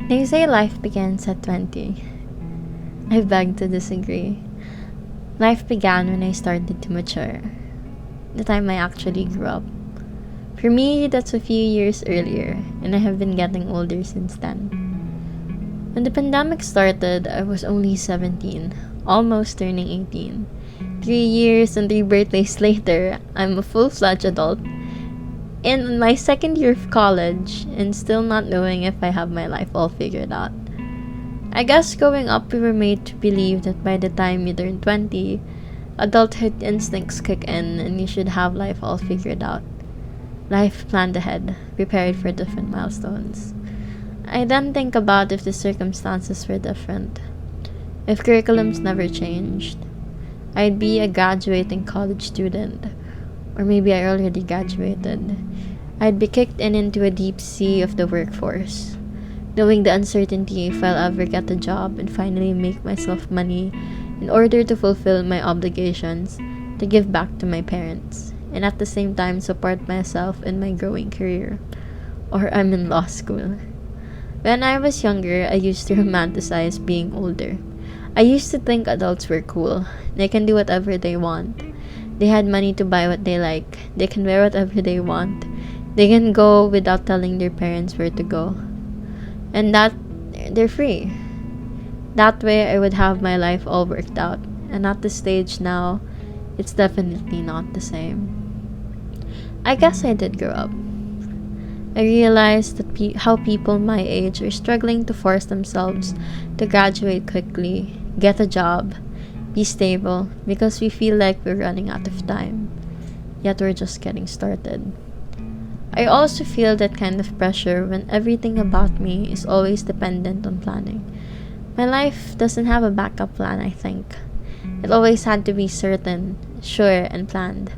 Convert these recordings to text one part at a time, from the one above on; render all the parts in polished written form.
They say life begins at 20. I beg to disagree. Life began when I started to mature, the time I actually grew up. For me, that's a few years earlier, and I have been getting older since then. When the pandemic started, I was only 17, almost turning 18. 3 years and 3 birthdays later, I'm a full-fledged adult in my second year of college and still not knowing if I have my life all figured out. I guess growing up, we were made to believe that by the time you turn 20, adulthood instincts kick in and you should have life all figured out. Life planned ahead, prepared for different milestones. I then think about if the circumstances were different. If curriculums never changed, I'd be a graduating college student. Or maybe I already graduated. I'd be kicked into a deep sea of the workforce, knowing the uncertainty if I'll ever get a job and finally make myself money in order to fulfill my obligations to give back to my parents, and at the same time support myself in my growing career. Or I'm in law school. When I was younger, I used to romanticize being older. I used to think adults were cool. They can do whatever they want. They had money to buy what they like. They can wear whatever they want. They can go without telling their parents where to go. And that they're free. That way I would have my life all worked out. And at the stage now, it's definitely not the same. I guess I did grow up. I realized that how people my age are struggling to force themselves to graduate quickly, get a job, be stable, because we feel like we're running out of time. Yet we're just getting started. I also feel that kind of pressure when everything about me is always dependent on planning. My life doesn't have a backup plan, I think. It always had to be certain, sure, and planned.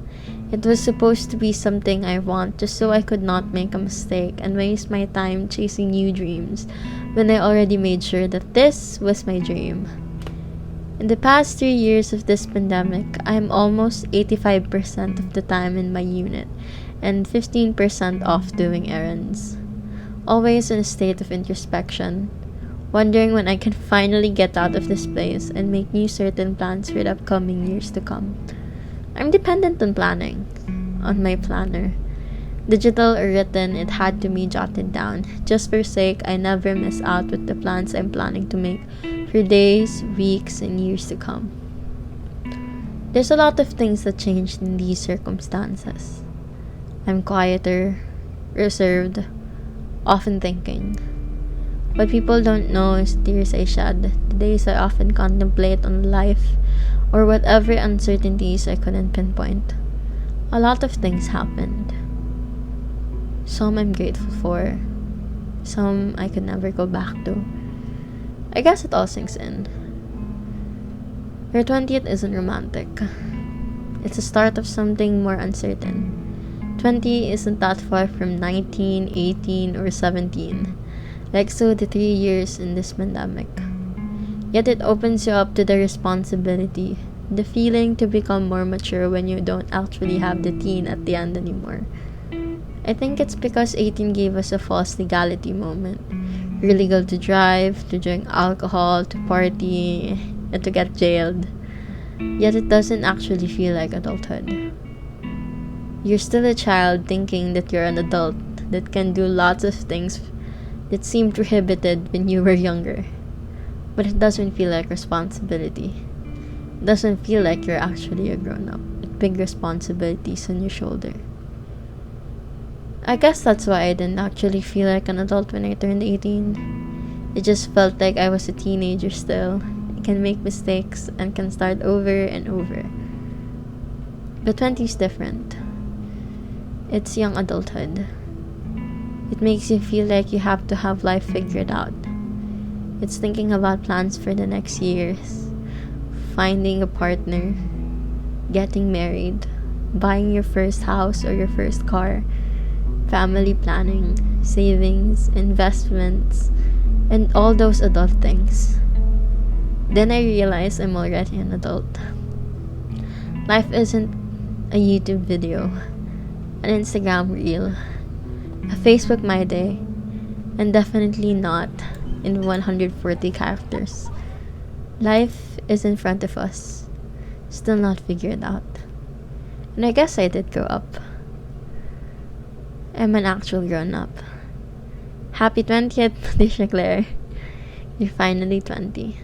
It was supposed to be something I want just so I could not make a mistake and waste my time chasing new dreams when I already made sure that this was my dream. In the past 3 years of this pandemic, I am almost 85% of the time in my unit and 15% off doing errands. Always in a state of introspection, wondering when I can finally get out of this place and make new certain plans for the upcoming years to come. I'm dependent on planning, on my planner. Digital or written, it had to be jotted down, just for sake I never miss out with the plans I'm planning to make for days, weeks, and years to come. There's a lot of things that changed in these circumstances. I'm quieter, reserved, often thinking. What people don't know is the tears I shed, the days I often contemplate on life, or whatever uncertainties I couldn't pinpoint. A lot of things happened. Some I'm grateful for, some I could never go back to. I guess it all sinks in. Your 20th isn't romantic. It's the start of something more uncertain. 20 isn't that far from 19, 18, or 17. Like so the 3 years in this pandemic. Yet it opens you up to the responsibility, the feeling to become more mature when you don't actually have the teen at the end anymore. I think it's because 18 gave us a false legality moment. You're legal to drive, to drink alcohol, to party, and to get jailed. Yet it doesn't actually feel like adulthood. You're still a child thinking that you're an adult that can do lots of things that seemed prohibited when you were younger. But it doesn't feel like responsibility. It doesn't feel like you're actually a grown-up with big responsibilities on your shoulder. I guess that's why I didn't actually feel like an adult when I turned 18. It just felt like I was a teenager still. I can make mistakes and can start over and over. But 20 is different. It's young adulthood. It makes you feel like you have to have life figured out. It's thinking about plans for the next years, finding a partner, getting married, buying your first house or your first car, family planning, savings, investments, and all those adult things. Then I realize I'm already an adult. Life isn't a YouTube video, an Instagram reel, a Facebook My Day, and definitely not in 140 characters. Life is in front of us, still not figured out. And I guess I did grow up. I'm an actual grown up. Happy 20th, Tisha Claire. You're finally 20.